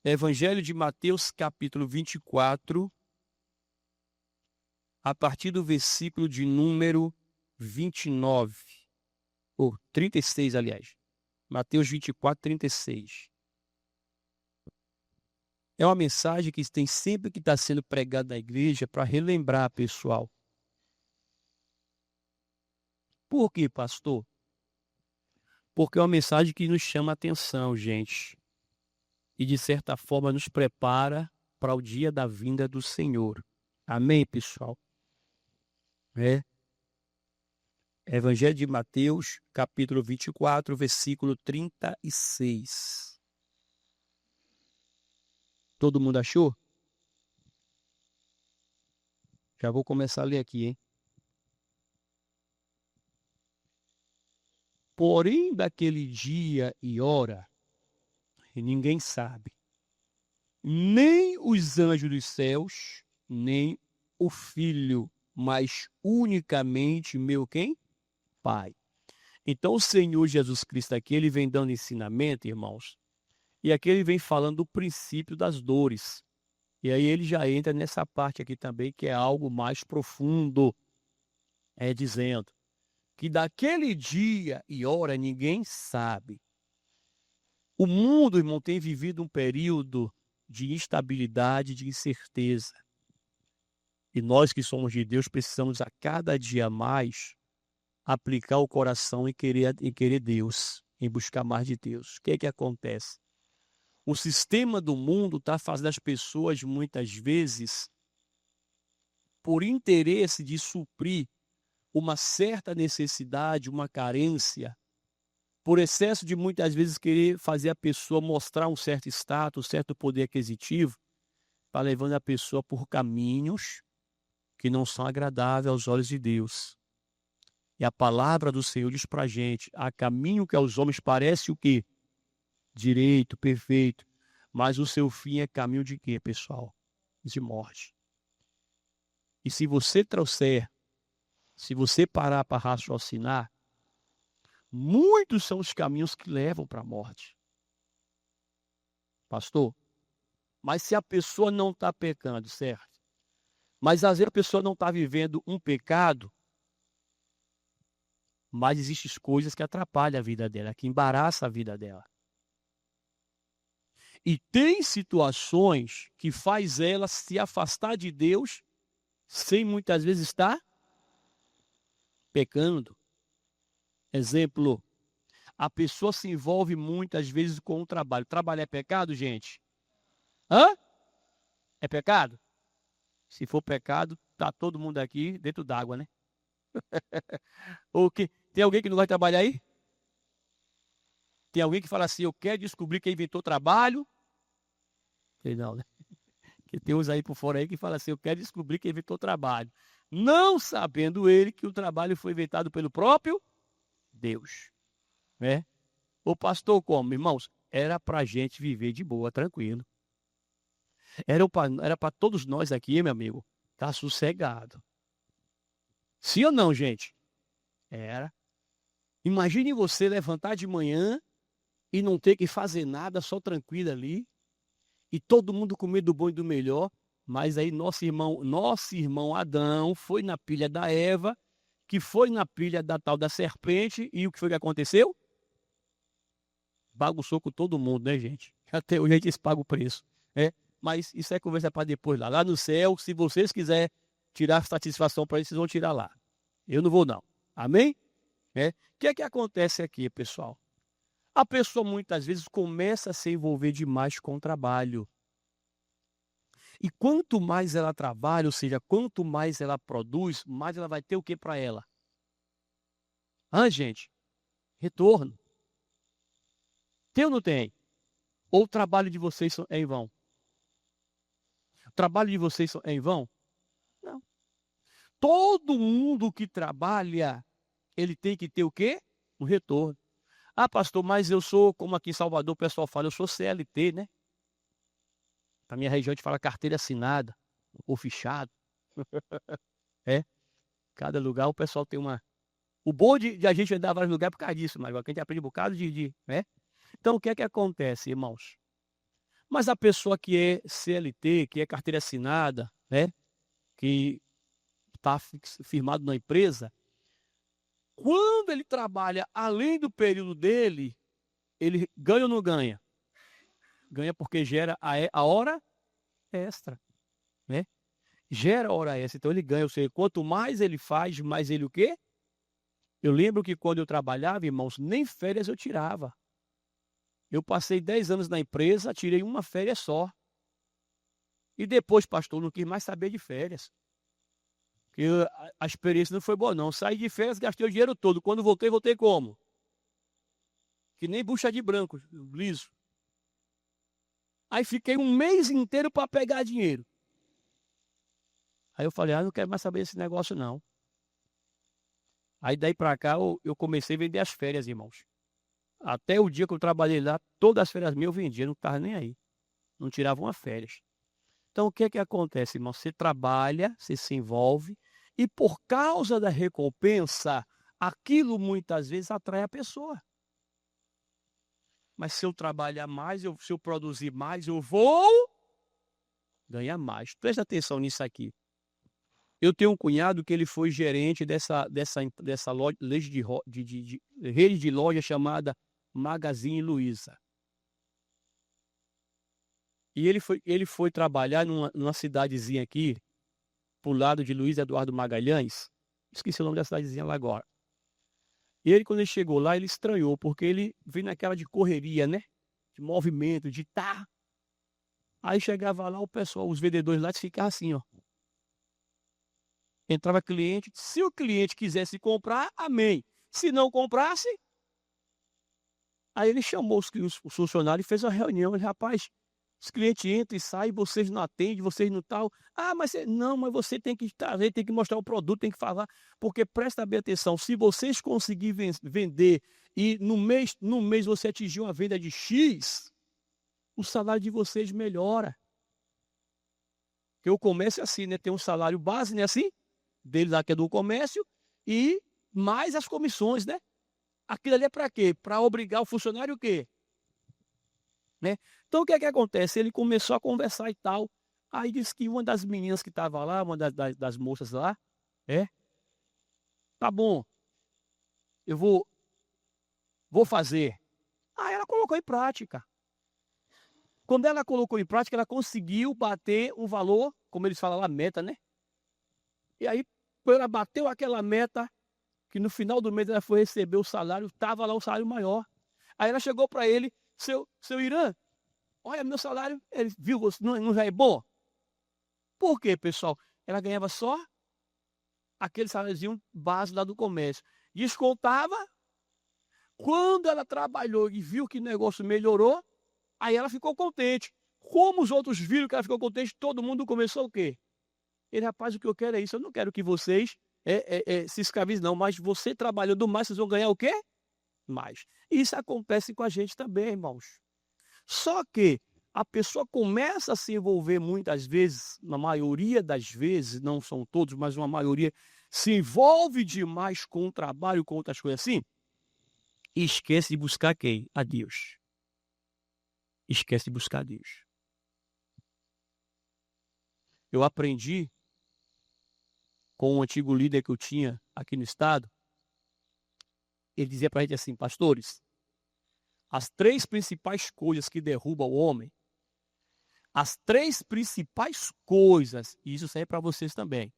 Evangelho de Mateus, capítulo 24, a partir do versículo de número 29, ou 36, aliás. Mateus 24, 36. É uma mensagem que tem sempre que estar sendo pregada na igreja para relembrar, pessoal. Por quê, pastor? Porque é uma mensagem que nos chama a atenção, gente. E, de certa forma, nos prepara para o dia da vinda do Senhor. Amém, pessoal? Evangelho de Mateus, capítulo 24, versículo 36. Todo mundo achou? Já vou começar a ler aqui, hein? Porém, daquele dia e hora, ninguém sabe, nem os anjos dos céus, nem o Filho, mas unicamente meu quem? Pai. Então, o Senhor Jesus Cristo aqui, ele vem dando ensinamento, irmãos, e aqui ele vem falando do princípio das dores. E aí ele já entra nessa parte aqui também, que é algo mais profundo, dizendo que daquele dia e hora ninguém sabe. O mundo, irmão, tem vivido um período de instabilidade, de incerteza. E nós que somos de Deus precisamos a cada dia mais aplicar o coração em querer Deus, em buscar mais de Deus. O que é que acontece? O sistema do mundo está fazendo as pessoas, muitas vezes, por interesse de suprir uma certa necessidade, uma carência, por excesso de muitas vezes querer fazer a pessoa mostrar um certo status, um certo poder aquisitivo, está levando a pessoa por caminhos que não são agradáveis aos olhos de Deus. E a palavra do Senhor diz para a gente, há caminho que aos homens parece o quê? Direito, perfeito, mas o seu fim é caminho de quê, pessoal? De morte. E se você parar para raciocinar, muitos são os caminhos que levam para a morte. Pastor, mas se a pessoa não está pecando, certo? Mas às vezes a pessoa não está vivendo um pecado, mas existem coisas que atrapalham a vida dela, que embaraçam a vida dela. E tem situações que faz ela se afastar de Deus sem muitas vezes estar pecando. Exemplo, a pessoa se envolve muitas vezes com o trabalho. Trabalho é pecado, gente? Hã? É pecado? Se for pecado, tá todo mundo aqui dentro d'água, né? Ou que tem alguém que não vai trabalhar aí? Tem alguém que fala assim, eu quero descobrir quem inventou trabalho? Sei não, né? Que tem uns aí por fora aí que fala assim, eu quero descobrir quem inventou trabalho. Não sabendo ele que o trabalho foi inventado pelo próprio Deus, né? O pastor como, irmãos? Era pra gente viver de boa, tranquilo. Era para todos nós aqui, meu amigo, tá sossegado. Sim ou não, gente? Era. Imagine você levantar de manhã e não ter que fazer nada, só tranquilo ali, e todo mundo comer do bom e do melhor, mas aí nosso irmão Adão foi na pilha da Eva, que foi na pilha da tal da serpente, e o que foi que aconteceu? Bagunçou com todo mundo, né, gente? Até hoje a gente paga o preço, né? Mas isso é conversa para depois lá. Lá no céu, se vocês quiserem tirar satisfação para isso, vocês vão tirar lá. Eu não vou, não. Amém? O que é que acontece aqui, pessoal? A pessoa muitas vezes começa a se envolver demais com o trabalho. E quanto mais ela trabalha, ou seja, quanto mais ela produz, mais ela vai ter o que para ela? Gente? Retorno. Tem ou não tem? Ou o trabalho de vocês é em vão? O trabalho de vocês é em vão? Não. Todo mundo que trabalha, ele tem que ter o quê? Um retorno. Ah, pastor, mas eu sou, como aqui em Salvador o pessoal fala, eu sou CLT, né? Na minha região a gente fala carteira assinada, ou fichado. Cada lugar o pessoal tem uma... O bom de a gente andar em vários lugares é por causa disso, mas a gente aprende um bocado né? Então, o que é que acontece, irmãos? Mas a pessoa que é CLT, que é carteira assinada, né, que está firmado na empresa, quando ele trabalha além do período dele, ele ganha ou não ganha? Ganha porque gera a hora extra, né? Gera hora extra, então ele ganha. Ou seja, quanto mais ele faz, mais ele o quê? Eu lembro que quando eu trabalhava, irmãos, nem férias eu tirava. Eu passei 10 anos na empresa, tirei uma férias só. E depois, pastor, não quis mais saber de férias. Porque a experiência não foi boa, não. Saí de férias, gastei o dinheiro todo. Quando voltei, voltei como? Que nem bucha de branco, liso. Aí fiquei um mês inteiro para pegar dinheiro. Aí eu falei, não quero mais saber desse negócio, não. Aí daí para cá eu comecei a vender as férias, irmãos. Até o dia que eu trabalhei lá, todas as férias minhas eu vendia, não estava nem aí. Não tirava uma férias. Então o que é que acontece, irmão? Você trabalha, você se envolve, e por causa da recompensa, aquilo muitas vezes atrai a pessoa. Mas se eu trabalhar mais, se eu produzir mais, eu vou ganhar mais. Presta atenção nisso aqui. Eu tenho um cunhado que ele foi gerente dessa loja, rede de loja chamada Magazine Luiza. E ele foi trabalhar numa cidadezinha aqui, pro lado de Luiz Eduardo Magalhães. Esqueci o nome da cidadezinha lá agora. E ele, quando ele chegou lá, ele estranhou, porque ele veio naquela de correria, né? De movimento, de tá. Aí chegava lá, o pessoal, os vendedores lá, ficavam assim, ó. Entrava cliente, se o cliente quisesse comprar, amém. Se não comprasse, aí ele chamou os funcionários e fez uma reunião. Ele, rapaz, os clientes entram e saem, vocês não atendem, vocês não tal. Não, mas você tem que trazer, tem que mostrar o produto, tem que falar. Porque presta bem atenção, se vocês conseguirem vender e no mês você atingir uma venda de X, o salário de vocês melhora. Porque o comércio é assim, né? Tem um salário base, né? Assim, dele lá que é do comércio, e mais as comissões, né? Aquilo ali é para quê? Para obrigar o funcionário o quê? Né? Então o que é que acontece? Ele começou a conversar e tal. Aí disse que uma das meninas que estava lá, uma das moças lá, tá bom, eu vou fazer. Aí ela colocou em prática. Quando ela colocou em prática, ela conseguiu bater um valor, como eles falam lá, meta, né? E aí, quando ela bateu aquela meta, que no final do mês ela foi receber o salário, estava lá o salário maior. Aí ela chegou para ele, seu Irã, olha meu salário, ele viu, não já é bom? Por quê, pessoal? Ela ganhava só aquele saláriozinho base lá do comércio. Descontava, quando ela trabalhou e viu que o negócio melhorou, aí ela ficou contente. Como os outros viram que ela ficou contente, todo mundo começou o quê? Ele, rapaz, o que eu quero é isso, eu não quero que vocês se escravizem não, mas você trabalhando mais, vocês vão ganhar o quê? Mais. Isso acontece com a gente também, irmãos. Só que a pessoa começa a se envolver muitas vezes, na maioria das vezes, não são todos, mas uma maioria, se envolve demais com o trabalho, com outras coisas assim, e esquece de buscar quem? A Deus. Esquece de buscar a Deus. Eu aprendi com um antigo líder que eu tinha aqui no estado, ele dizia para a gente assim, pastores, as 3 principais coisas que derrubam o homem, as 3 principais coisas, e isso serve para vocês também,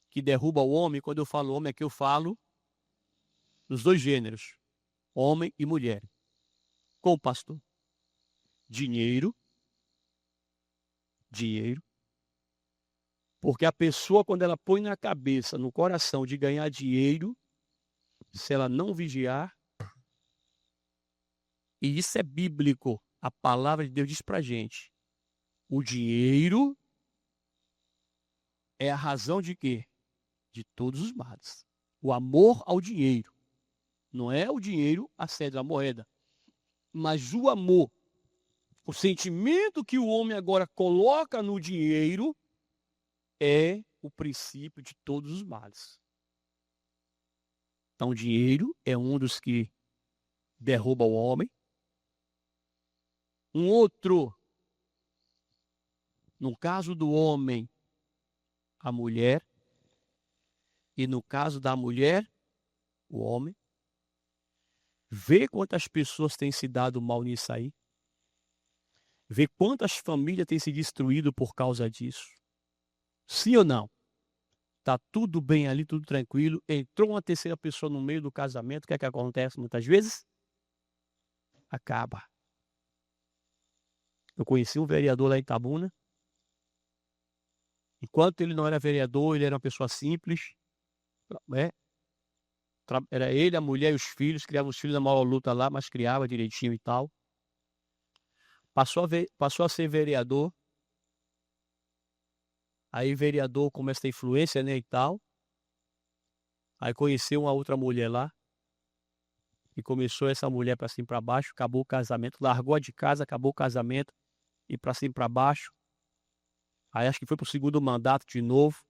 que derruba o homem, quando eu falo homem, aqui eu falo dos 2 gêneros, homem e mulher. Com o pastor. Dinheiro. Porque a pessoa, quando ela põe na cabeça, no coração de ganhar dinheiro, se ela não vigiar, e isso é bíblico, a palavra de Deus diz pra gente, o dinheiro é a razão de quê? De todos os males. O amor ao dinheiro. Não é o dinheiro a sede da moeda, mas o amor. O sentimento que o homem agora coloca no dinheiro é o princípio de todos os males. Então, o dinheiro é um dos que derruba o homem. Um outro, no caso do homem, a mulher, e no caso da mulher, o homem. Vê quantas pessoas têm se dado mal nisso aí. Vê quantas famílias têm se destruído por causa disso. Sim ou não? Tá tudo bem ali, tudo tranquilo. Entrou uma terceira pessoa no meio do casamento. O que é que acontece muitas vezes? Acaba. Eu conheci um vereador lá em Itabuna. Enquanto ele não era vereador, ele era uma pessoa simples. Né? Era ele, a mulher e os filhos. Criava os filhos na maior luta lá, mas criava direitinho e tal. Passou a ser vereador. Aí vereador começa a ter influência, né, e tal. Aí conheceu uma outra mulher lá. E começou essa mulher para cima e para baixo. Acabou o casamento. Largou a de casa, acabou o casamento. E para cima e para baixo. Aí acho que foi pro segundo mandato de novo.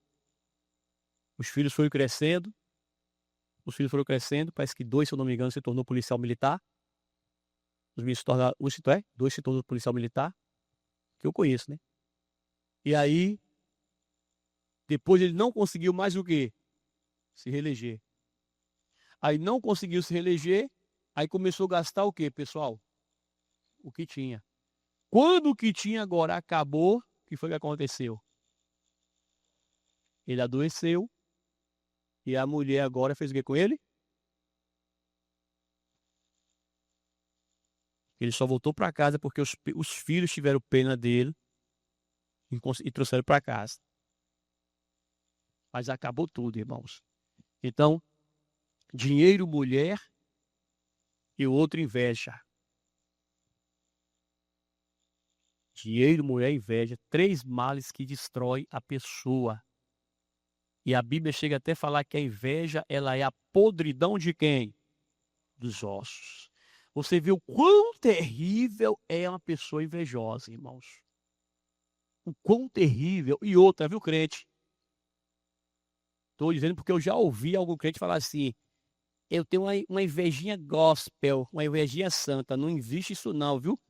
Os filhos foram crescendo. Parece que 2, se eu não me engano, se tornou policial militar. Dois se tornou policial militar. Que eu conheço, né? E aí, depois ele não conseguiu mais o quê? Se reeleger. Aí não conseguiu se reeleger. Aí começou a gastar o quê, pessoal? O que tinha. Quando o que tinha agora acabou, o que foi que aconteceu? Ele adoeceu. E a mulher agora fez o que com ele? Ele só voltou para casa porque os filhos tiveram pena dele e trouxeram para casa. Mas acabou tudo, irmãos. Então, dinheiro, mulher e o outro inveja. Dinheiro, mulher e inveja. 3 males que destroem a pessoa. E a Bíblia chega até a falar que a inveja, ela é a podridão de quem? Dos ossos. Você vê o quão terrível é uma pessoa invejosa, irmãos. O quão terrível. E outra, viu, crente? Estou dizendo porque eu já ouvi algum crente falar assim: eu tenho uma invejinha gospel, uma invejinha santa. Não existe isso não, viu?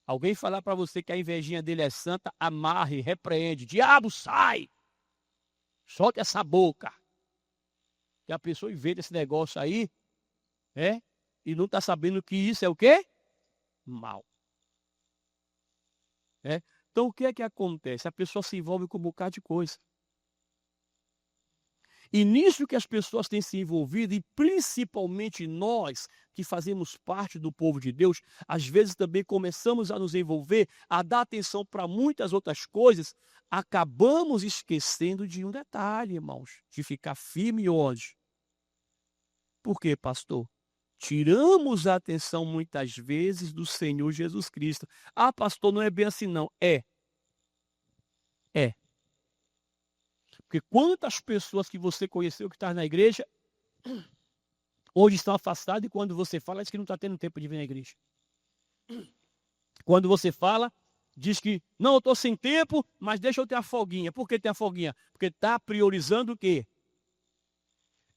Alguém falar para você que a invejinha dele é santa, amarre, repreende. Diabo, sai! Solte essa boca. Que a pessoa inventa esse negócio aí, e não está sabendo que isso é o quê? Mal. Então o que é que acontece? A pessoa se envolve com um bocado de coisa. E nisso que as pessoas têm se envolvido, e principalmente nós que fazemos parte do povo de Deus, às vezes também começamos a nos envolver, a dar atenção para muitas outras coisas, acabamos esquecendo de um detalhe, irmãos, de ficar firme onde? Por quê, pastor? Tiramos a atenção muitas vezes do Senhor Jesus Cristo. Ah, pastor, não é bem assim não. É. Porque quantas pessoas que você conheceu que estão na igreja, hoje estão afastadas, e quando você fala, diz que não está tendo tempo de vir na igreja. Quando você fala, diz que, não, eu estou sem tempo, mas deixa eu ter a folguinha. Por que tem a folguinha? Porque está priorizando o quê?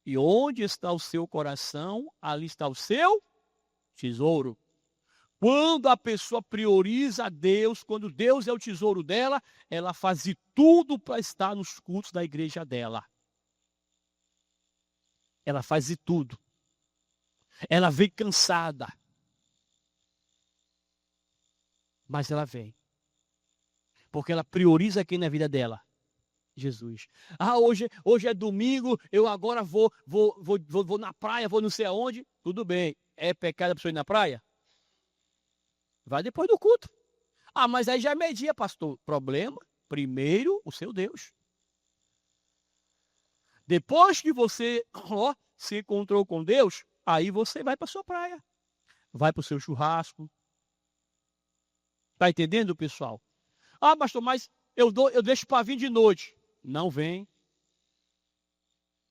E onde está o seu coração, ali está o seu tesouro. Quando a pessoa prioriza a Deus, quando Deus é o tesouro dela, ela faz de tudo para estar nos cultos da igreja dela. Ela faz de tudo. Ela vem cansada. Mas ela vem. Porque ela prioriza quem na vida dela? Jesus. Ah, hoje é domingo, eu agora vou na praia, vou não sei aonde. Tudo bem. É pecado a pessoa ir na praia? Vai depois do culto. Ah, mas aí já é meio-dia, pastor. Problema, primeiro o seu Deus. Depois que você se encontrou com Deus, aí você vai para sua praia. Vai para o seu churrasco. Tá entendendo, pessoal? Ah, pastor, mas eu deixo para vir de noite. Não vem.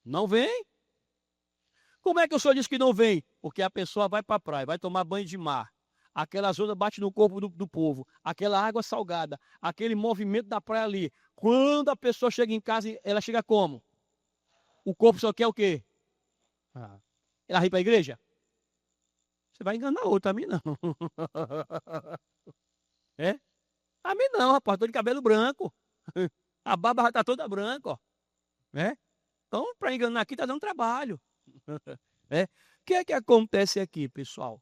Não vem. Como é que o senhor diz que não vem? Porque a pessoa vai para a praia, vai tomar banho de mar. Aquelas ondas batem no corpo do povo. Aquela água salgada. Aquele movimento da praia ali. Quando a pessoa chega em casa, ela chega como? O corpo só quer o quê? Ela vem para a igreja? Você vai enganar outro, a mim não. É? A mim não, rapaz, tô de cabelo branco. A barba já tá toda branca, ó. Né? Então, para enganar aqui tá dando trabalho. É? O que é que acontece aqui, pessoal?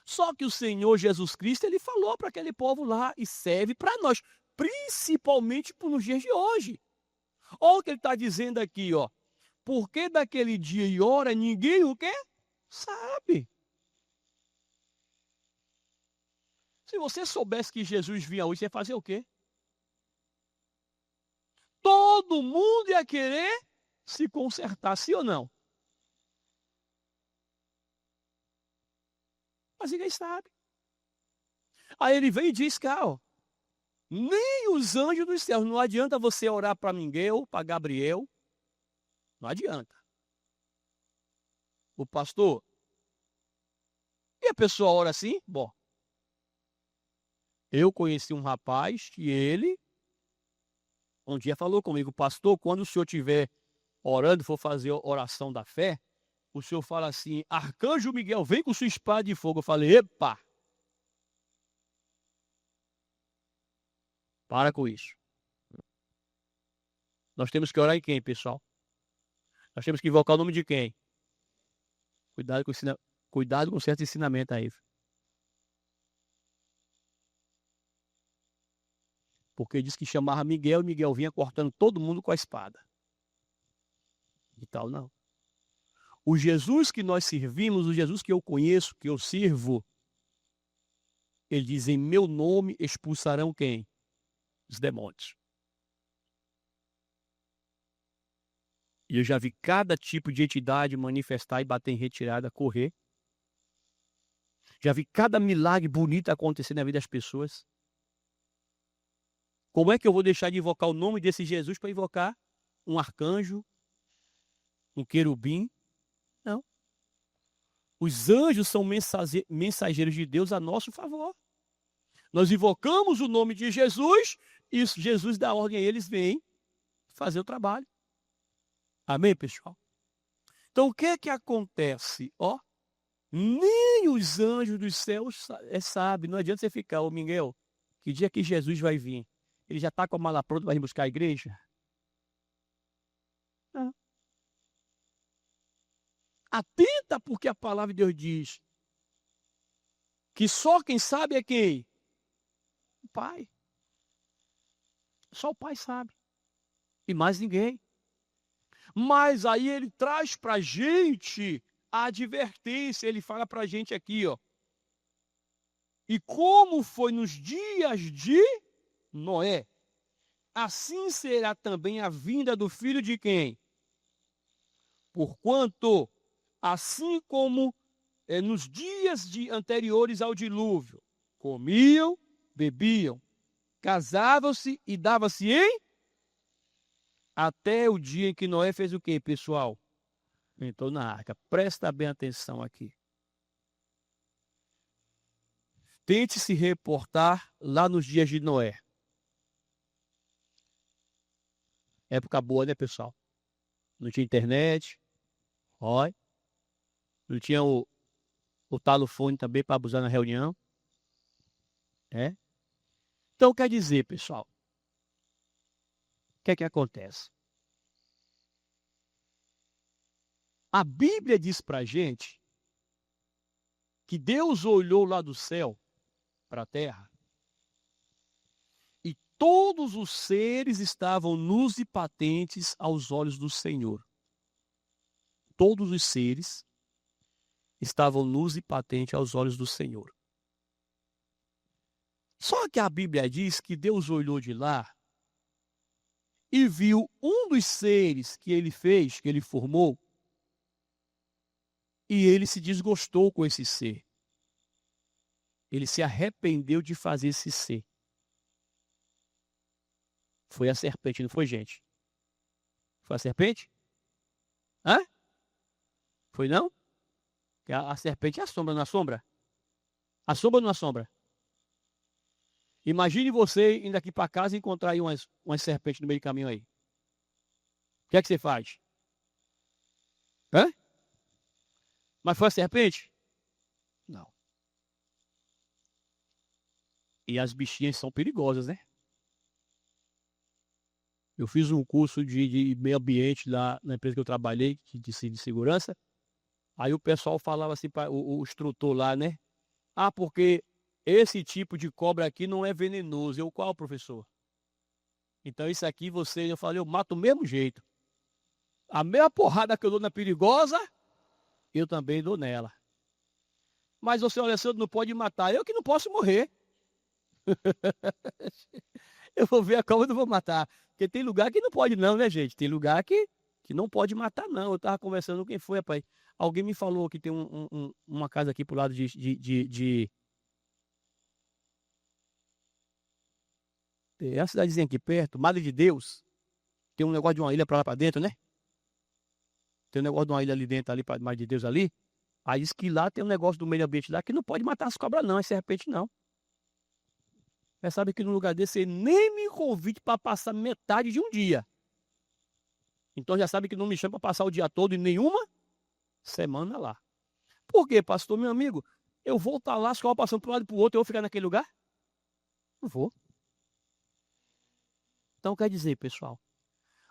Só que o Senhor Jesus Cristo, ele falou para aquele povo lá e serve para nós, principalmente nos dias de hoje. Olha o que ele está dizendo aqui, ó. Porque daquele dia e hora ninguém o quê? Sabe. Se você soubesse que Jesus vinha hoje, você ia fazer o quê? Todo mundo ia querer se consertar, sim ou não? Mas ninguém sabe. Aí ele vem e diz, cá, ó, nem os anjos dos céus, não adianta você orar para Miguel, para Gabriel, não adianta. O pastor, e a pessoa ora assim? Bom, eu conheci um rapaz que ele, um dia falou comigo, pastor, quando o senhor estiver orando, for fazer oração da fé, o senhor fala assim, Arcanjo Miguel, vem com sua espada de fogo. Eu falei, epa, para com isso. Nós temos que orar em quem, pessoal? Nós temos que invocar o nome de quem? Cuidado com certo ensinamento aí. Porque diz que chamava Miguel e Miguel vinha cortando todo mundo com a espada. E tal, não. O Jesus que nós servimos, o Jesus que eu conheço, que eu sirvo, ele diz, em meu nome expulsarão quem? Os demônios. E eu já vi cada tipo de entidade manifestar e bater em retirada, correr. Já vi cada milagre bonito acontecer na vida das pessoas. Como é que eu vou deixar de invocar o nome desse Jesus para invocar um arcanjo, um querubim? Não. Os anjos são mensageiros de Deus a nosso favor. Nós invocamos o nome de Jesus e Jesus dá ordem a eles, vêm fazer o trabalho. Amém, pessoal? Então, o que é que acontece? Ó, nem os anjos dos céus sabem. Não adianta você ficar, ô Miguel, que dia que Jesus vai vir? Ele já está com a mala pronta para ir buscar a igreja? Não. Atenta porque a palavra de Deus diz que só quem sabe é quem? O Pai. Só o Pai sabe. E mais ninguém. Mas aí ele traz para a gente a advertência. Ele fala para a gente aqui, ó. E como foi nos dias de Noé, assim será também a vinda do filho de quem? Porquanto, assim como nos dias anteriores ao dilúvio, comiam, bebiam, casavam-se e davam-se em até o dia em que Noé fez o quê, pessoal? Entrou na arca. Presta bem atenção aqui. Tente se reportar lá nos dias de Noé. Época boa, né, pessoal? Não tinha internet. Olha. Não tinha o talofone também para abusar na reunião. É? Então, quer dizer, pessoal, o que é que acontece? A Bíblia diz para a gente que Deus olhou lá do céu para a terra e todos os seres estavam nus e patentes aos olhos do Senhor. Todos os seres estavam nus e patentes aos olhos do Senhor. Só que a Bíblia diz que Deus olhou de lá e viu um dos seres que ele fez, que ele formou, e ele se desgostou com esse ser. Ele se arrependeu de fazer esse ser. Foi a serpente, não foi, gente? Foi a serpente? Hã? Foi não? A serpente é a sombra, não é a sombra? A sombra não é a sombra? Imagine você indo aqui para casa e encontrar aí umas serpentes no meio do caminho aí. O que é que você faz? Hã? Mas foi a serpente? Não. E as bichinhas são perigosas, né? Eu fiz um curso de meio ambiente lá na empresa que eu trabalhei, de segurança. Aí o pessoal falava assim, para o instrutor lá, né? Ah, porque esse tipo de cobra aqui não é venenoso. Eu, qual, professor? Então isso aqui eu falei, eu mato do mesmo jeito. A mesma porrada que eu dou na perigosa, eu também dou nela. Mas o senhor Alessandro não pode matar. Eu que não posso morrer. Eu vou ver a cobra e não vou matar. Porque tem lugar que não pode não, né, gente? Tem lugar que não pode matar, não. Eu tava conversando com quem foi, rapaz. Alguém me falou que tem uma casa aqui pro lado é a cidadezinha aqui perto, Madre de Deus. Tem um negócio de uma ilha pra lá pra dentro, né? Tem um negócio de uma ilha ali dentro, ali pra Madre de Deus ali. Aí diz que lá tem um negócio do meio ambiente lá que não pode matar as cobras, não, as serpentes, não. Mas sabe que num lugar desse você nem me convide para passar metade de um dia. Então já sabe que não me chama para passar o dia todo em nenhuma semana lá. Por quê, pastor, meu amigo? Eu vou estar lá, as cobras passando para um lado e para o outro, eu vou ficar naquele lugar? Não vou. Então quer dizer, pessoal,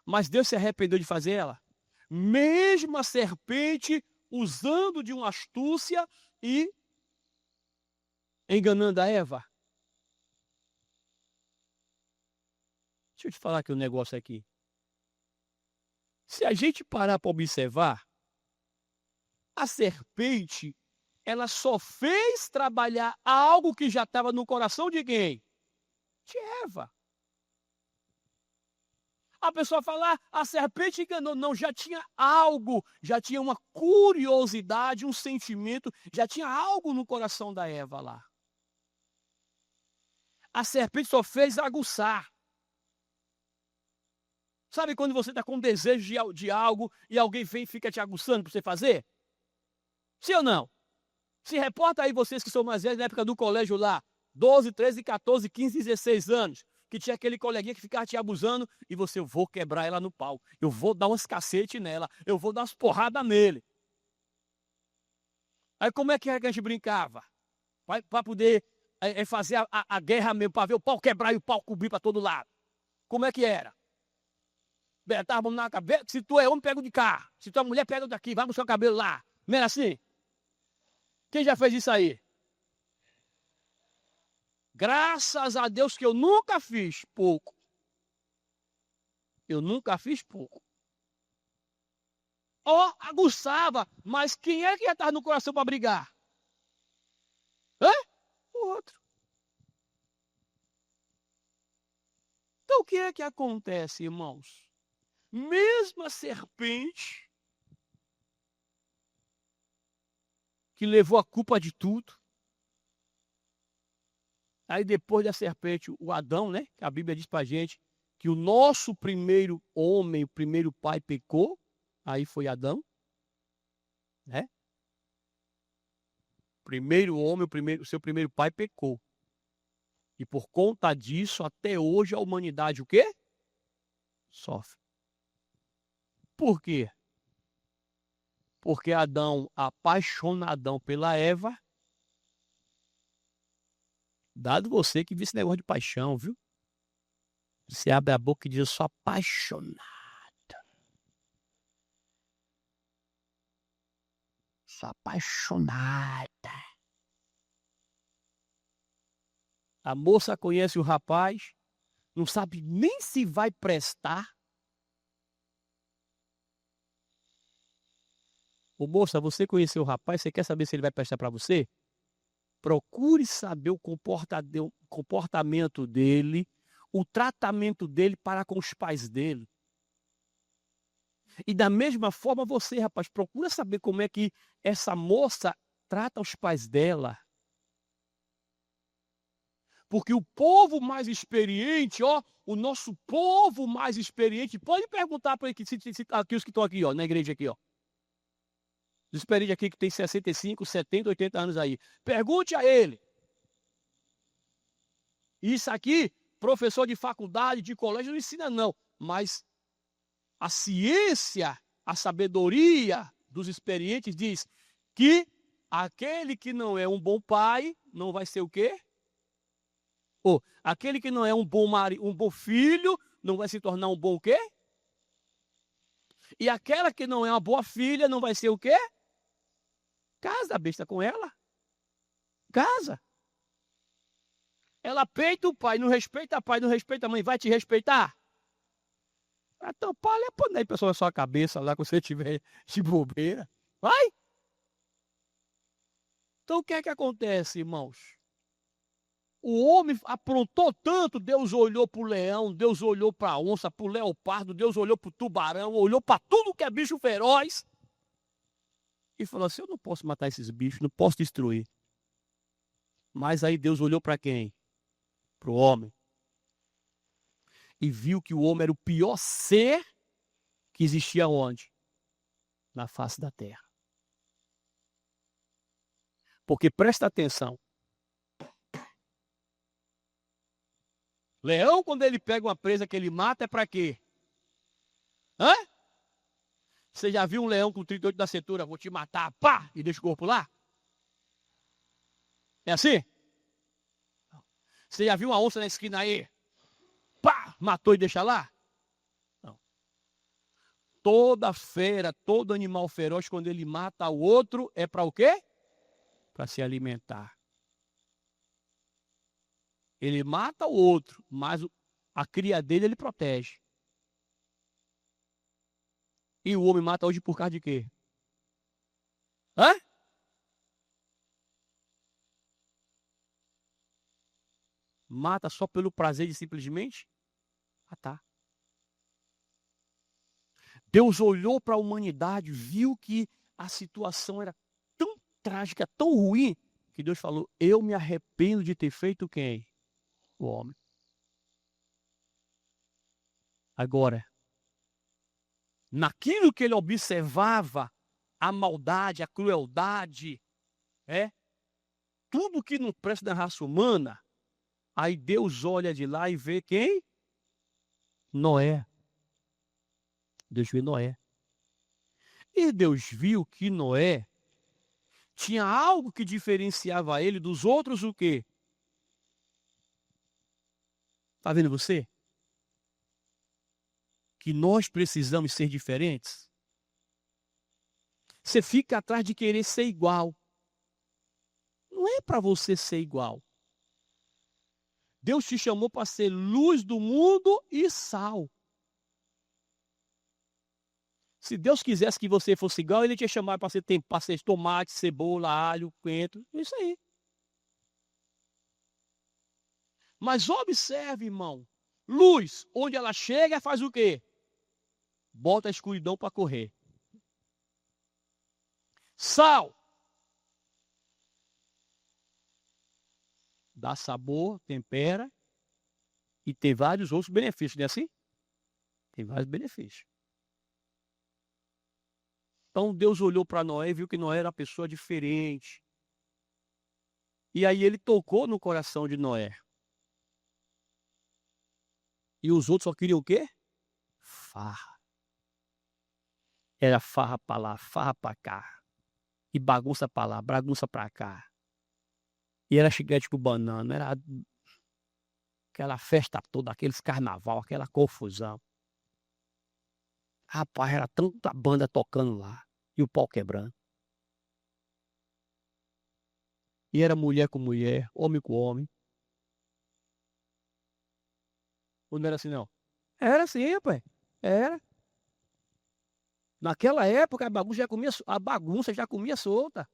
mas Deus se arrependeu de fazer ela? Mesmo a serpente usando de uma astúcia e enganando a Eva. Deixa eu te falar aqui um negócio aqui. Se a gente parar para observar, a serpente, ela só fez trabalhar algo que já estava no coração de quem? De Eva. A pessoa fala, a serpente enganou. Não, já tinha algo, já tinha uma curiosidade, um sentimento, já tinha algo no coração da Eva lá. A serpente só fez aguçar. Sabe quando você está com desejo de algo e alguém vem e fica te aguçando para você fazer? Sim ou não? Se reporta aí vocês que são mais velhos na época do colégio lá, 12, 13, 14, 15, 16 anos, que tinha aquele coleguinha que ficava te abusando e você, eu vou quebrar ela no pau, eu vou dar umas cacete nela, eu vou dar umas porradas nele. Aí como é que a gente brincava? Para poder fazer a guerra mesmo, para ver o pau quebrar e o pau cobrir para todo lado. Como é que era? Betava na cabeça, se tu é homem, pega o de cá. Se tu é mulher, pega o daqui, vai buscar o cabelo lá. Não era assim? Quem já fez isso aí? Graças a Deus que eu nunca fiz pouco. Eu nunca fiz pouco. Ó, aguçava, mas quem é que ia estar no coração para brigar? Hã? O outro. Então o que é que acontece, irmãos? Mesmo a serpente, que levou a culpa de tudo, aí depois da serpente, o Adão, né? Que a Bíblia diz pra gente que o nosso primeiro homem, o primeiro pai pecou, aí foi Adão, né? Primeiro homem, o seu primeiro pai pecou. E por conta disso, até hoje a humanidade o quê? Sofre. Por quê? Porque Adão, apaixonadão pela Eva, dado você que viu esse negócio de paixão, viu? Você abre a boca e diz, eu sou apaixonada. Sou apaixonada. A moça conhece o rapaz, não sabe nem se vai prestar. Ô moça, você conheceu o rapaz, você quer saber se ele vai prestar para você? Procure saber o comportamento dele, o tratamento dele para com os pais dele. E da mesma forma você, rapaz, procura saber como é que essa moça trata os pais dela. Porque o povo mais experiente, ó, o nosso povo mais experiente, pode perguntar para aqui, aqui os que estão aqui, ó, na igreja aqui, ó. Os experientes aqui que tem 65, 70, 80 anos aí. Pergunte a ele. Isso aqui, professor de faculdade, de colégio, não ensina não. Mas a ciência, a sabedoria dos experientes diz que aquele que não é um bom pai, não vai ser o quê? Ou aquele que não é um bom marido, um bom filho, não vai se tornar um bom o quê? E aquela que não é uma boa filha, não vai ser o quê? Casa, besta com ela. Casa. Ela peita o pai, não respeita a pai, não respeita a mãe, vai te respeitar? Então, palha aí, pessoal, na sua cabeça lá, quando você tiver de bobeira. Vai? Então, o que é que acontece, irmãos? O homem aprontou tanto, Deus olhou para o leão, Deus olhou para a onça, para o leopardo, Deus olhou para o tubarão, olhou para tudo que é bicho feroz. E falou assim, eu não posso matar esses bichos, não posso destruir. Mas aí Deus olhou para quem? Para o homem. E viu que o homem era o pior ser que existia onde? Na face da terra. Porque presta atenção. Leão, quando ele pega uma presa que ele mata, é para quê? Hã? Você já viu um leão com 38 da cintura, vou te matar, pá, e deixa o corpo lá? É assim? Você já viu uma onça na esquina aí? Pá, matou e deixa lá? Não. Toda fera, todo animal feroz, quando ele mata o outro, é para o quê? Para se alimentar. Ele mata o outro, mas a cria dele ele protege. E o homem mata hoje por causa de quê? Hã? Mata só pelo prazer de simplesmente matar. Deus olhou para a humanidade, viu que a situação era tão trágica, tão ruim, que Deus falou, eu me arrependo de ter feito quem? O homem. Agora, naquilo que ele observava, a maldade, a crueldade, tudo que não presta da raça humana, aí Deus olha de lá e vê quem? Noé. Deus vê Noé. E Deus viu que Noé tinha algo que diferenciava ele dos outros, o quê? Está vendo você? Que nós precisamos ser diferentes. Você fica atrás de querer ser igual. Não é para você ser igual. Deus te chamou para ser luz do mundo e sal. Se Deus quisesse que você fosse igual, Ele te ia chamar para ser tomate, cebola, alho, coentro, isso aí. Mas observe, irmão, luz, onde ela chega, faz o quê? Bota a escuridão para correr. Sal, dá sabor, tempera e tem vários outros benefícios, não é assim? Tem vários benefícios. Então Deus olhou para Noé e viu que Noé era uma pessoa diferente. E aí ele tocou no coração de Noé. E os outros só queriam o quê? Farra. Era farra para lá, farra para cá. E bagunça para lá, bagunça para cá. E era chiclete com banana, era aquela festa toda, aqueles carnaval, aquela confusão. Rapaz, era tanta banda tocando lá. E o pau quebrando. E era mulher com mulher, homem com homem. Ou não era assim, não? Era assim, rapaz. Era. Naquela época a bagunça já comia solta.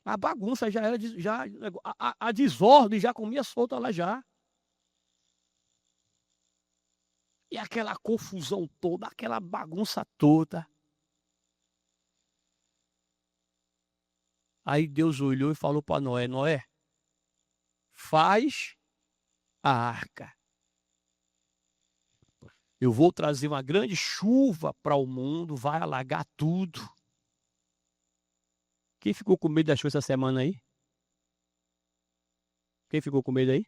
A bagunça já era, a desordem já comia solta lá já. E aquela confusão toda, aquela bagunça toda. Aí Deus olhou e falou para Noé, Noé, faz a arca. Eu vou trazer uma grande chuva para o mundo, vai alagar tudo. Quem ficou com medo da chuva essa semana aí? Quem ficou com medo aí?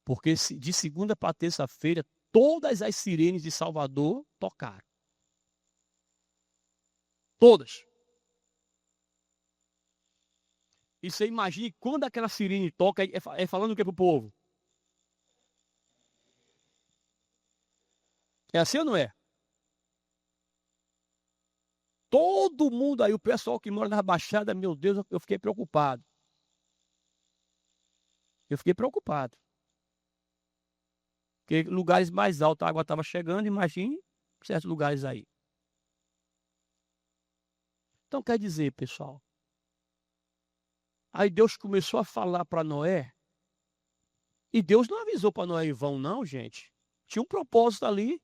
Porque de segunda para terça-feira, todas as sirenes de Salvador tocaram. Todas. E você imagine quando aquela sirene toca, é falando o que para o povo? É assim ou não é? Todo mundo aí, o pessoal que mora na Baixada, meu Deus, eu fiquei preocupado. Eu fiquei preocupado. Porque lugares mais altos a água estava chegando, imagine certos lugares aí. Então quer dizer, pessoal, aí Deus começou a falar para Noé, e Deus não avisou para Noé em vão, não, gente. Tinha um propósito ali.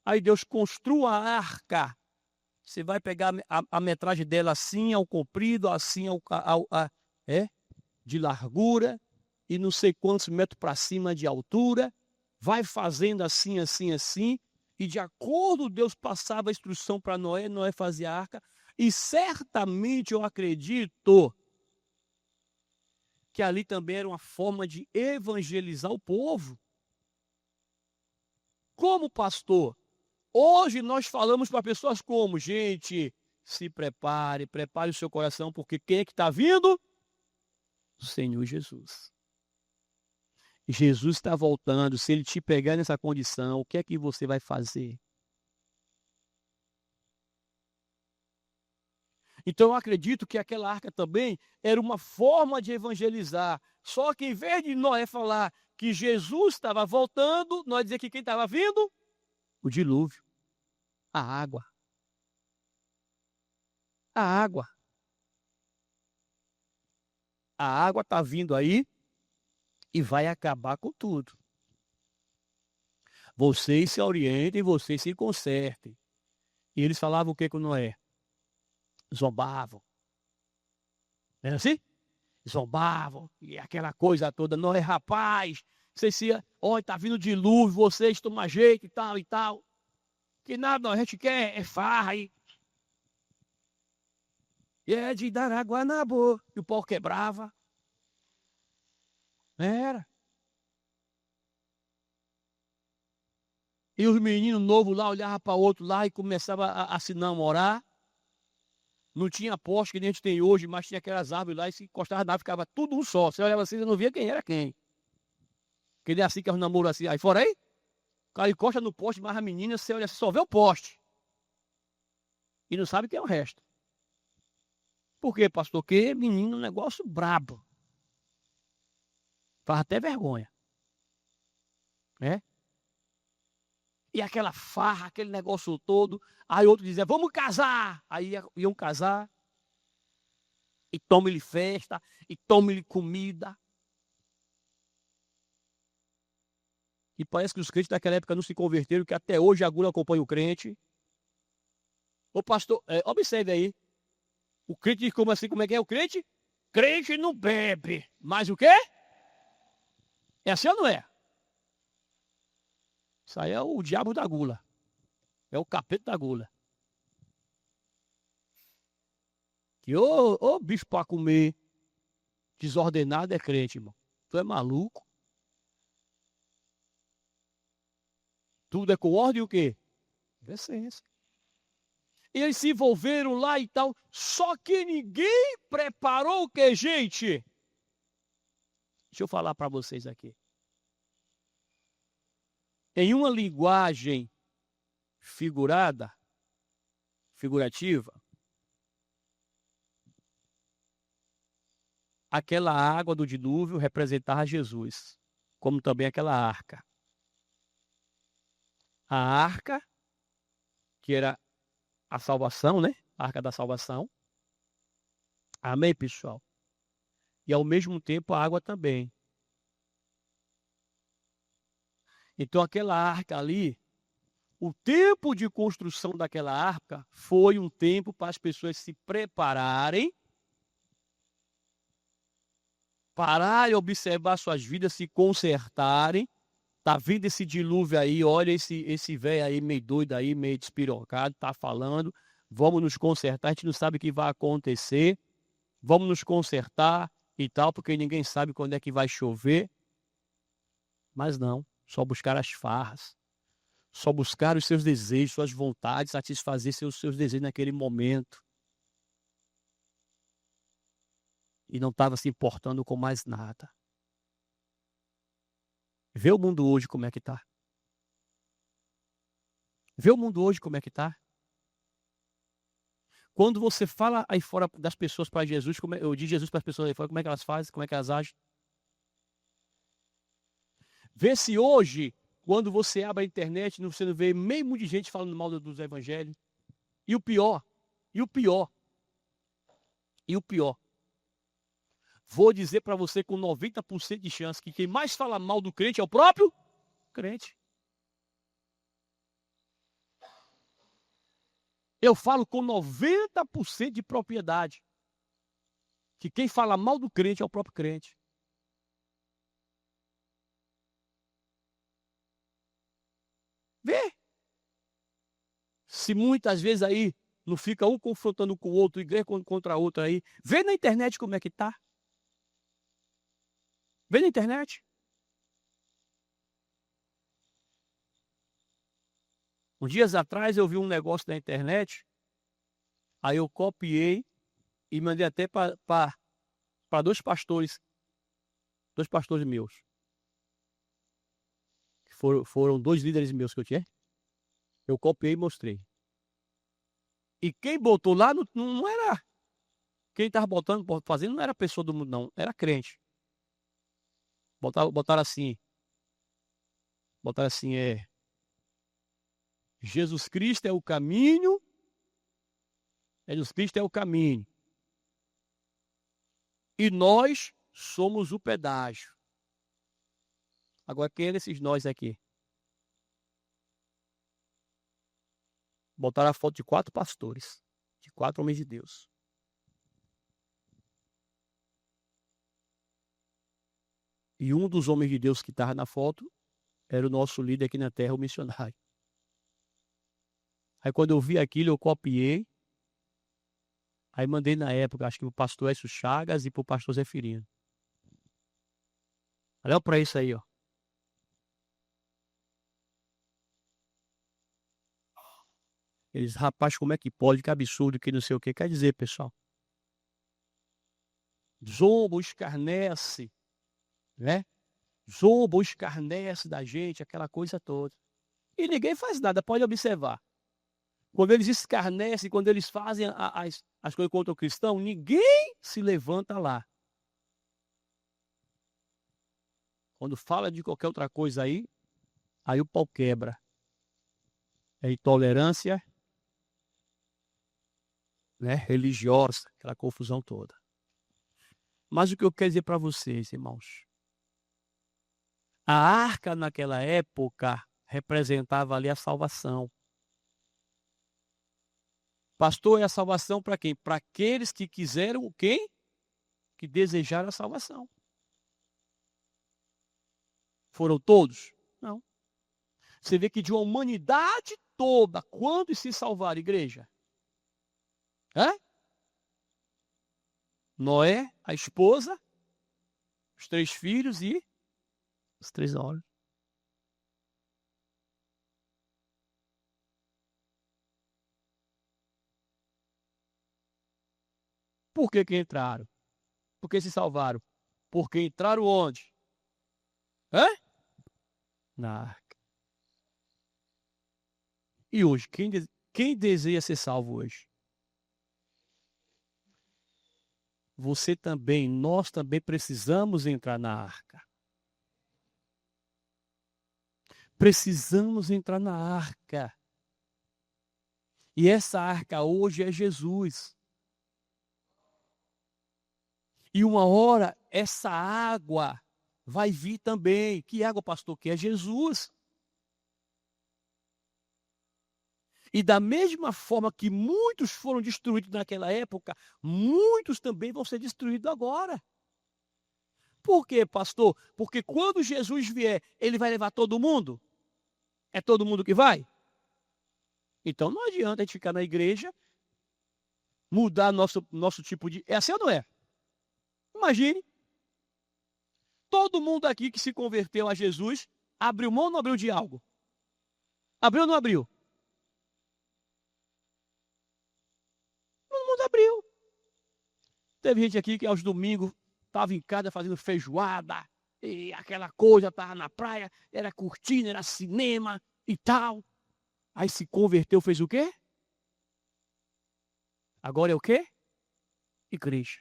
Aí Deus construa a arca. Você vai pegar a metragem dela assim, ao comprido, assim, de largura, e não sei quantos metros para cima de altura. Vai fazendo assim, assim, assim. E de acordo, Deus passava a instrução para Noé, Noé fazia a arca. E certamente eu acredito que ali também era uma forma de evangelizar o povo. Como pastor, hoje nós falamos para pessoas como, gente, se prepare, prepare o seu coração, porque quem é que está vindo? O Senhor Jesus. Jesus está voltando, se ele te pegar nessa condição, o que é que você vai fazer? Então eu acredito que aquela arca também era uma forma de evangelizar. Só que em vez de Noé falar que Jesus estava voltando, nós dizer que quem estava vindo? O dilúvio, a água. A água. A água está vindo aí e vai acabar com tudo. Vocês se orientem, vocês se consertem. E eles falavam o que com Noé? Zombavam. Não é assim? Zombavam, e aquela coisa toda. Noé, rapaz, vocês se... Olha, está vindo dilúvio, vocês tomam jeito e tal e tal. Que nada, a gente quer é farra aí. E é de dar água na boca. E o pau quebrava. Era. E os meninos novos lá olhavam para o outro lá e começavam a se namorar. Não tinha poste que nem a gente tem hoje, mas tinha aquelas árvores lá e se encostava na árvore, ficava tudo um só. Você olhava assim, você não via quem era quem. Que nem assim que é os namoros assim. Aí fora aí, o cara encosta no poste, mas a menina, você olha, você só vê o poste. E não sabe quem é o resto. Por quê, pastor? Porque menino é um negócio brabo. Faz até vergonha. Né? E aquela farra, aquele negócio todo. Aí outro dizia, vamos casar. Aí iam casar. E tome-lhe festa. E tome-lhe comida. E parece que os crentes daquela época não se converteram, que até hoje a gula acompanha o crente. Ô pastor, observe aí. O crente diz como assim, como é que é o crente? Crente não bebe. Mas o quê? É assim ou não é? Isso aí é o diabo da gula. É o capeta da gula. Que ô bicho para comer desordenado é crente, irmão. Tu é maluco? Tudo é com ordem e o quê? Decência. E eles se envolveram lá e tal. Só que ninguém preparou o que, gente? Deixa eu falar para vocês aqui. Em uma linguagem figurativa, aquela água do dilúvio representava Jesus, como também aquela arca. A arca, que era a salvação, né? A arca da salvação. Amém, pessoal? E ao mesmo tempo a água também. Então aquela arca ali, o tempo de construção daquela arca foi um tempo para as pessoas se prepararem, pararem, observar suas vidas, se consertarem. Tá vindo esse dilúvio aí, olha esse velho aí meio doido aí, meio despirocado, tá falando, vamos nos consertar, a gente não sabe o que vai acontecer, vamos nos consertar e tal, porque ninguém sabe quando é que vai chover. Mas não, só buscar as farras, Só buscar os seus desejos, suas vontades, satisfazer seus desejos naquele momento. E não estava se importando com mais nada. Vê o mundo hoje como é que está. Vê o mundo hoje como é que está. Quando você fala aí fora das pessoas para Jesus, eu digo Jesus para as pessoas aí fora, como é que elas fazem, como é que elas agem. Vê se hoje, quando você abre a internet, você não vê meio mundo de gente falando mal dos evangelhos. E o pior, vou dizer para você com 90% de chance que quem mais fala mal do crente é o próprio crente. Eu falo com 90% de propriedade que quem fala mal do crente é o próprio crente. Vê. Se muitas vezes aí não fica um confrontando com o outro, igreja contra a outra aí. Vê na internet como é que tá. Vê na internet. Uns dias atrás eu vi um negócio na internet, aí eu copiei e mandei até para dois pastores meus. Foram dois líderes meus que eu tinha. Eu copiei e mostrei. E quem botou lá não era. Quem estava fazendo não era pessoa do mundo, não. Era crente. Botaram assim. Jesus Cristo é o caminho. Jesus Cristo é o caminho. E nós somos o pedágio. Agora, quem é esses nós aqui? Botaram a foto de 4 pastores. De 4 homens de Deus. E um dos homens de Deus que estava na foto era o nosso líder aqui na terra, o missionário. Aí quando eu vi aquilo, eu copiei. Aí mandei na época, acho que pro pastor Écio Chagas e pro pastor Zefirino. Olha para isso aí, ó. Eles, rapaz, como é que pode? Que absurdo, que não sei o que. Quer dizer, pessoal. Zomba, escarnece, né? Zomba, escarnece da gente, aquela coisa toda. E ninguém faz nada, pode observar. Quando eles escarnecem, quando eles fazem as coisas contra o cristão, ninguém se levanta lá. Quando fala de qualquer outra coisa aí o pau quebra. É intolerância, né, religiosa, aquela confusão toda. Mas o que eu quero dizer para vocês, irmãos, a arca naquela época representava ali a salvação. Pastor, é a salvação para quem? Para aqueles que quiseram o quê? Que desejaram a salvação. Foram todos? Não. Você vê que de uma humanidade toda, quantos se salvaram, igreja? Noé, a esposa, os 3 filhos e os 3 olhos. Por que entraram? Por que se salvaram? Porque entraram onde? Na arca. E hoje, quem deseja ser salvo hoje? Você também, nós também precisamos entrar na arca. Precisamos entrar na arca. E essa arca hoje é Jesus. E uma hora essa água vai vir também. Que água, pastor? Que é Jesus. E da mesma forma que muitos foram destruídos naquela época, muitos também vão ser destruídos agora. Por quê, pastor? Porque quando Jesus vier, ele vai levar todo mundo? É todo mundo que vai? Então não adianta a gente ficar na igreja, mudar nosso tipo de... É assim ou não é? Imagine. Todo mundo aqui que se converteu a Jesus, abriu mão ou não abriu de algo? Abriu ou não abriu? Todo mundo abriu. Teve gente aqui que aos domingos estava em casa fazendo feijoada, e aquela coisa, estava na praia, era cortina, era cinema e tal. Aí se converteu, fez o quê? Agora é o quê? Igreja.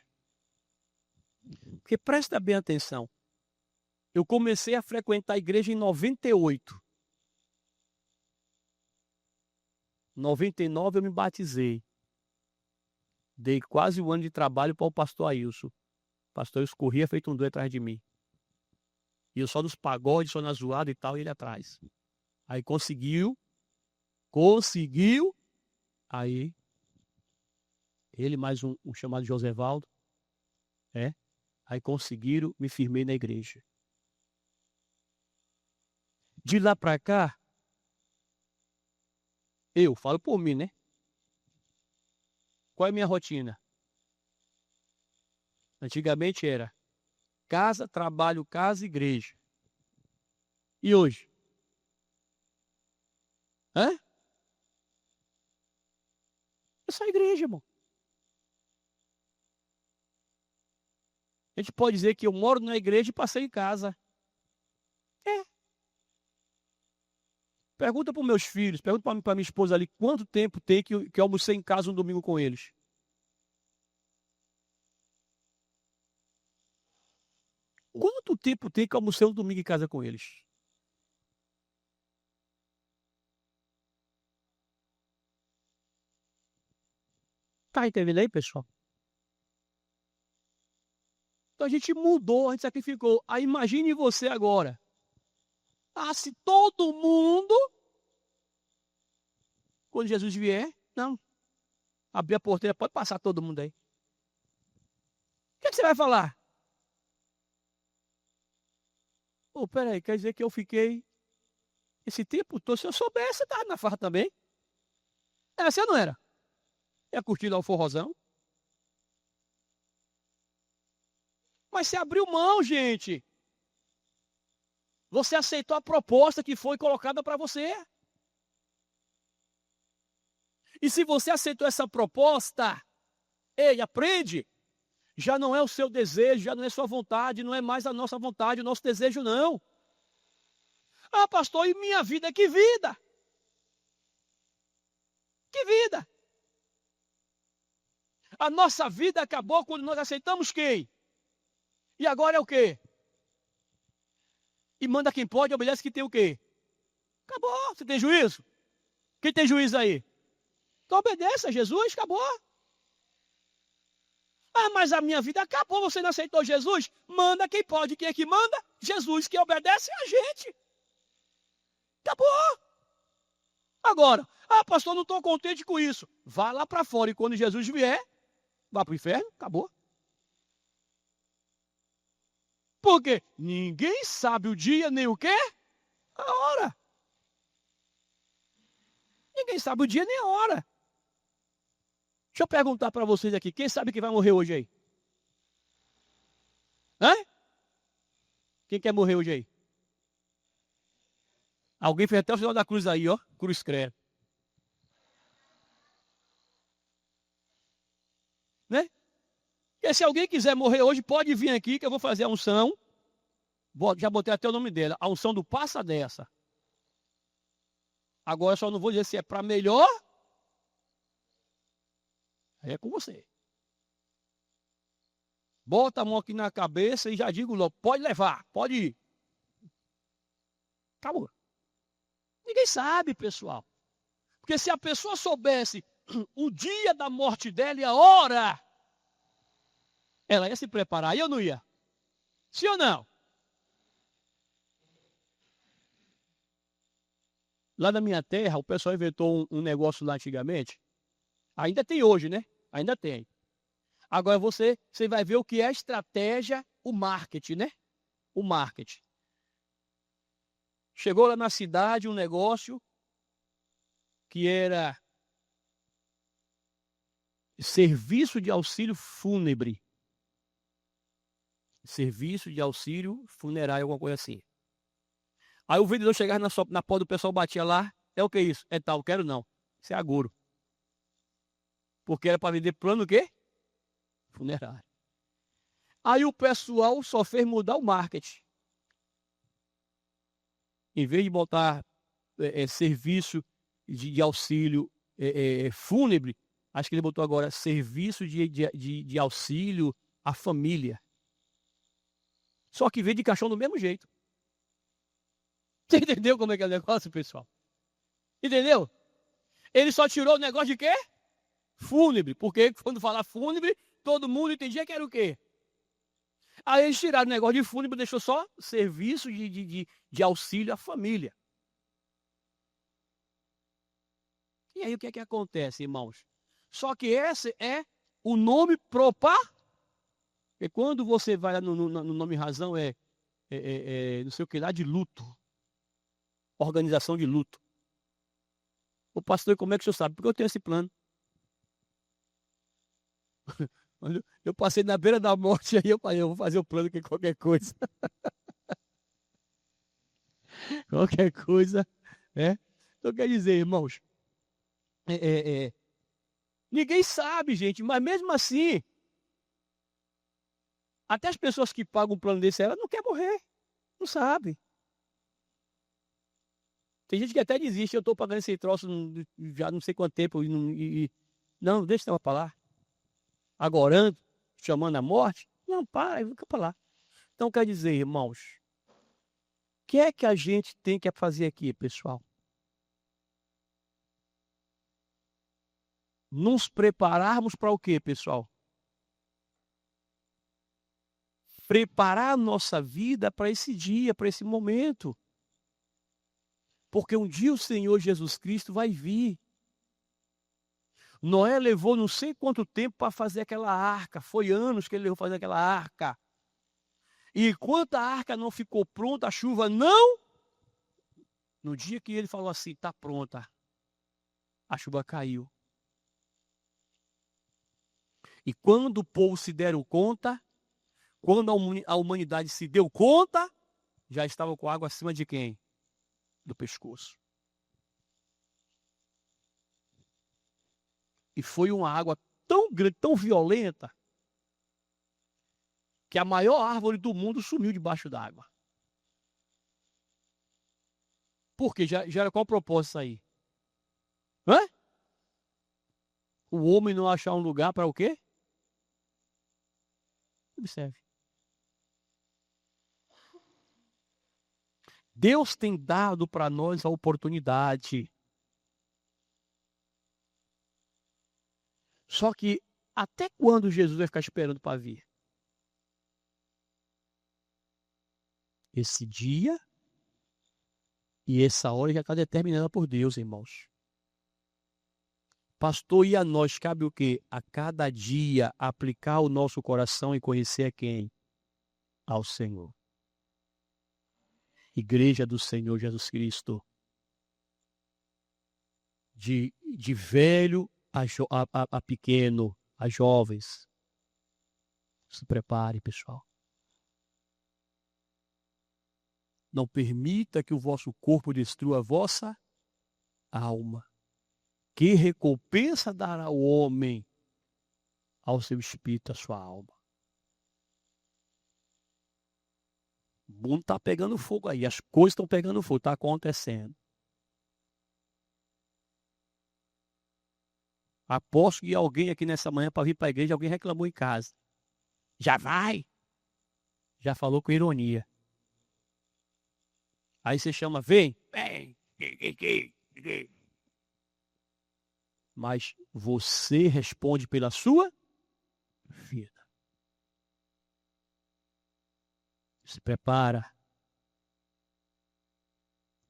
Porque presta bem atenção. Eu comecei a frequentar a igreja em 98. 99 eu me batizei. Dei quase um ano de trabalho para o pastor Ailson. O pastor Ailson corria feito um doido atrás de mim. E eu só nos pagodes, só na zoada e tal, e ele atrás. Aí conseguiu. Aí, ele mais um chamado Josevaldo. Aí conseguiram, me firmei na igreja. De lá para cá, eu falo por mim, né? Qual é a minha rotina? Antigamente era casa, trabalho, casa, igreja. E hoje? É só igreja, irmão. A gente pode dizer que eu moro na igreja e passei em casa. É. Pergunta para os meus filhos, pergunta para minha esposa ali, quanto tempo tem que eu almocei em casa um domingo com eles? Quanto tempo tem que eu almocei um domingo em casa com eles? Tá entendendo aí, pessoal? Então a gente mudou, a gente sacrificou. Aí imagine você agora. Ah, se todo mundo, quando Jesus vier, não. Abrir a porteira, pode passar todo mundo aí. O que você vai falar? Oh, peraí, quer dizer que eu fiquei esse tempo todo? Se eu soubesse, eu estava na farra também. Era assim ou não era? Ia curtir lá o forrozão. Mas você abriu mão, gente. Você aceitou a proposta que foi colocada para você. E se você aceitou essa proposta, ei, aprende. Já não é o seu desejo, já não é sua vontade, não é mais a nossa vontade, o nosso desejo não. Ah, pastor, e minha vida? Que vida? Que vida? A nossa vida acabou quando nós aceitamos quem? E agora é o quê? E manda quem pode, obedece quem tem o quê? Acabou. Você tem juízo? Quem tem juízo aí? Então obedece a Jesus, acabou. Ah, mas a minha vida acabou, você não aceitou Jesus? Manda quem pode, quem é que manda? Jesus, quem obedece é a gente. Acabou. Agora, ah, pastor, não estou contente com isso. Vá lá para fora e quando Jesus vier, vá para o inferno, acabou. Por quê? Ninguém sabe o dia nem o quê? A hora. Ninguém sabe o dia nem a hora. Deixa eu perguntar para vocês aqui, quem sabe que vai morrer hoje aí? Hã? Quem quer morrer hoje aí? Alguém fez até o sinal da cruz aí, ó. Cruz credo. Né? Porque se alguém quiser morrer hoje, pode vir aqui que eu vou fazer a unção. Já botei até o nome dela. A unção do passa dessa. Agora eu só não vou dizer se é para melhor. Aí é com você. Bota a mão aqui na cabeça e já digo logo, pode levar, pode ir. Acabou. Ninguém sabe, pessoal. Porque se a pessoa soubesse o dia da morte dela e a hora, ela ia se preparar, e eu não ia. Sim ou não? Lá na minha terra, o pessoal inventou um negócio lá antigamente. Ainda tem hoje, né? Ainda tem. Agora você vai ver o que é a estratégia, o marketing, né? O marketing. Chegou lá na cidade um negócio que era serviço de auxílio fúnebre. Serviço de auxílio funerário, alguma coisa assim. Aí o vendedor chegava na porta do pessoal, batia lá. É o que isso? É tal, quero não. Isso é agouro. Porque era para vender plano o quê? Funerário. Aí o pessoal só fez mudar o marketing. Em vez de botar serviço de auxílio fúnebre, acho que ele botou agora serviço de auxílio à família. Só que veio de caixão do mesmo jeito. Você entendeu como é que é o negócio, pessoal? Entendeu? Ele só tirou o negócio de quê? Fúnebre. Porque quando fala fúnebre, todo mundo entendia que era o quê? Aí eles tiraram o negócio de fúnebre e deixou só serviço de auxílio à família. E aí o que é que acontece, irmãos? Só que esse é o nome propar. E quando você vai lá no nome razão, não sei o que lá, de luto. Organização de luto. O pastor, como é que o senhor sabe? Porque eu tenho esse plano. Eu passei na beira da morte, aí eu falei, eu vou fazer o plano que qualquer coisa. Qualquer coisa, né? Então quer dizer, irmãos, é, é, é, ninguém sabe, gente, mas mesmo assim, até as pessoas que pagam um plano desse, ela não quer morrer, não sabe. Tem gente que até desiste, eu estou pagando esse troço já não sei quanto tempo, não, deixa eu falar. Agorando, chamando a morte, não, para, fica para lá. Então quer dizer, irmãos, o que é que a gente tem que fazer aqui, pessoal? Nos prepararmos para o quê, pessoal? Preparar a nossa vida para esse dia, para esse momento. Porque um dia o Senhor Jesus Cristo vai vir. Noé levou não sei quanto tempo para fazer aquela arca. Foi anos que ele levou para fazer aquela arca. E enquanto a arca não ficou pronta, a chuva não. No dia que ele falou assim, está pronta, a chuva caiu. E quando o povo se deram conta, quando a humanidade se deu conta, já estava com água acima de quem? Do pescoço. E foi uma água tão grande, tão violenta, que a maior árvore do mundo sumiu debaixo d'água. Por quê? Já era qual o propósito aí? Hã? O homem não achar um lugar para o quê? Observe. Deus tem dado para nós a oportunidade. Só que até quando Jesus vai ficar esperando para vir? Esse dia e essa hora já está determinada por Deus, irmãos. Pastor, e a nós cabe o quê? A cada dia aplicar o nosso coração e conhecer a quem? Ao Senhor. Igreja do Senhor Jesus Cristo. De velho a pequeno, a jovens. Se prepare, pessoal. Não permita que o vosso corpo destrua a vossa alma. Que recompensa dará o homem ao seu espírito, à sua alma? O mundo está pegando fogo aí, as coisas estão pegando fogo, está acontecendo. Aposto que alguém aqui nessa manhã para vir para a igreja, alguém reclamou em casa. Já vai? Já falou com ironia. Aí você chama, vem. Mas você responde pela sua vida. Se prepara.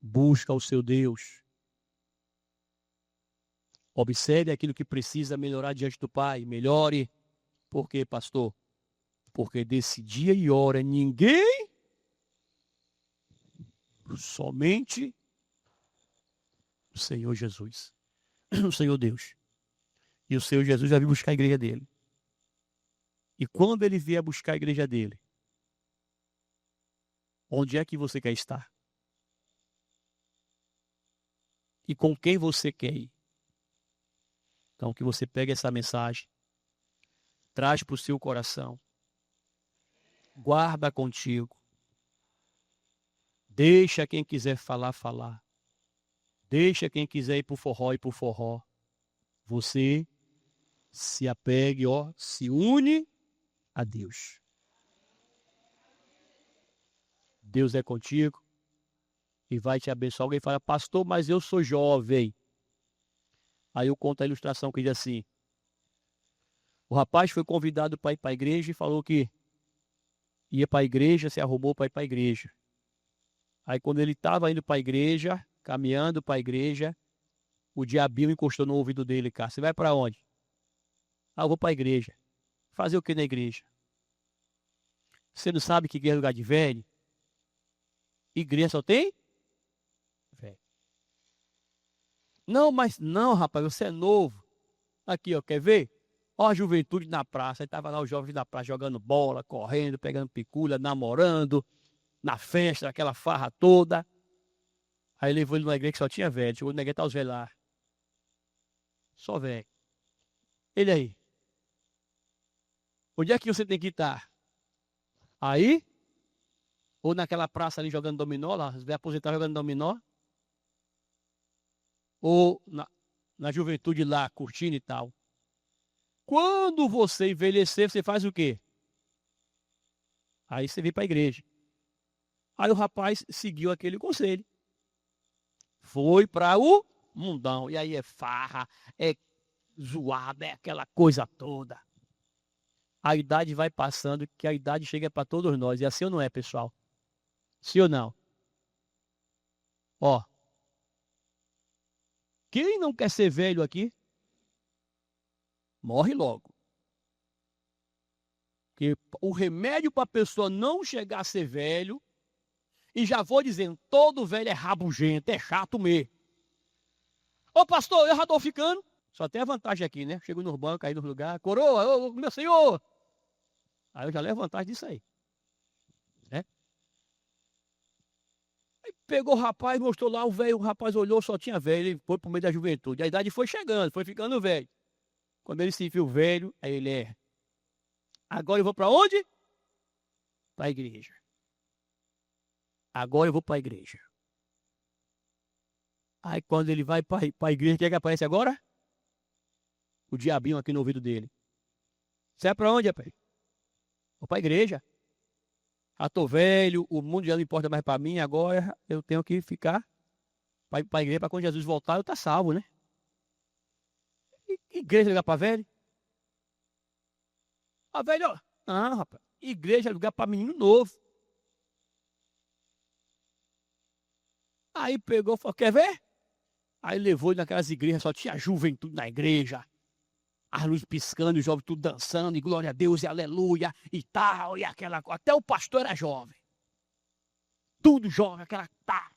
Busca o seu Deus. Observe aquilo que precisa melhorar diante do Pai. Melhore. Por quê, pastor? Porque desse dia e hora ninguém, somente o Senhor Jesus. O Senhor Deus. E o Senhor Jesus vai vir buscar a igreja dele. E quando ele vier buscar a igreja dele, onde é que você quer estar? e com quem você quer ir. Então, que você pegue essa mensagem, traz para o seu coração, guarda contigo, deixa quem quiser falar, falar. Deixa quem quiser ir para o forró. Você se apegue, se une a Deus. Deus é contigo e vai te abençoar. Alguém fala, pastor, mas eu sou jovem. Aí eu conto a ilustração que diz assim. O rapaz foi convidado para ir para a igreja e falou que ia para a igreja, se arrumou para ir para a igreja. Aí quando ele estava indo para a igreja, caminhando para a igreja, o diabinho encostou no ouvido dele, cara. Você vai para onde? Eu vou para a igreja. Fazer o que na igreja? Você não sabe que igreja é lugar de velho? Igreja só tem velho. Não, rapaz, você é novo. Aqui, quer ver? Ó a juventude na praça. Aí tava lá os jovens na praça jogando bola, correndo, pegando piculha, namorando, na festa, aquela farra toda. Aí levou ele numa igreja que só tinha velho. Chegou na igreja, tá os velhos lá. Só velho. Ele aí. Onde é que você tem que estar? Aí? Ou naquela praça ali jogando dominó, lá, os velhos aposentados jogando dominó? Ou na juventude lá, curtindo e tal? Quando você envelhecer, você faz o quê? Aí você vem para a igreja. Aí o rapaz seguiu aquele conselho. Foi para o mundão. E aí é farra, é zoada, é aquela coisa toda. A idade vai passando, que a idade chega para todos nós. E assim ou não é, pessoal? Sim ou não? Quem não quer ser velho aqui, morre logo. Porque o remédio para a pessoa não chegar a ser velho, e já vou dizendo, todo velho é rabugento, é chato mesmo. Ô pastor, eu já estou ficando. Só tem a vantagem aqui, né? Chego no banco, aí no lugar, coroa, meu senhor. Aí eu já levo vantagem disso aí. Né? Aí pegou o rapaz, mostrou lá, o rapaz olhou, só tinha velho, ele foi pro meio da juventude. A idade foi chegando, foi ficando velho. Quando ele se viu velho, aí ele agora eu vou para onde? Para a igreja. Agora eu vou para a igreja. Aí quando ele vai para a igreja, o que é que aparece agora? O diabinho aqui no ouvido dele. Você é para onde, rapaz? Vou para a igreja. Já tô velho, o mundo já não importa mais para mim, agora eu tenho que ficar para a igreja, para quando Jesus voltar eu tá salvo, né? Igreja é lugar para velho? Velho, não, rapaz. Igreja é lugar para menino novo. Aí pegou, falou, quer ver? Aí levou ele naquelas igrejas, só tinha juventude na igreja. As luzes piscando, os jovens tudo dançando, e glória a Deus, e aleluia, e tal, e aquela coisa. Até o pastor era jovem. Tudo jovem, aquela tá.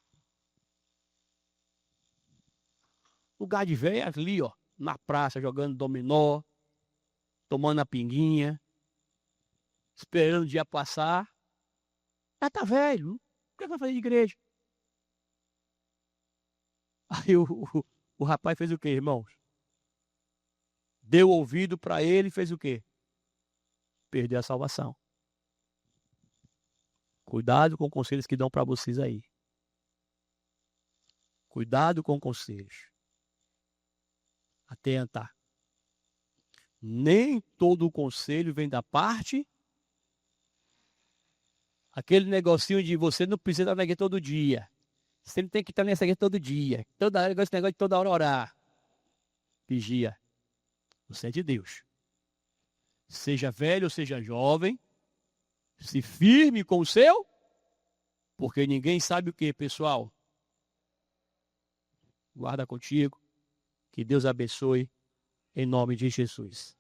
Lugar de velho ali, na praça, jogando dominó, tomando a pinguinha, esperando o dia passar. Já tá velho, o que vai fazer de igreja? Aí o rapaz fez o quê, irmãos? Deu ouvido para ele e fez o quê? Perdeu a salvação. Cuidado com conselhos que dão para vocês aí. Cuidado com conselhos. Atenta. Nem todo o conselho vem da parte. Aquele negocinho de você não precisa estar na igreja todo dia. Você não tem que estar nessa igreja todo dia. Toda hora, esse negócio de toda hora orar. Vigia. Você é de Deus. Seja velho ou seja jovem, se firme com o seu, porque ninguém sabe o que, pessoal. Guarda contigo. Que Deus abençoe, em nome de Jesus.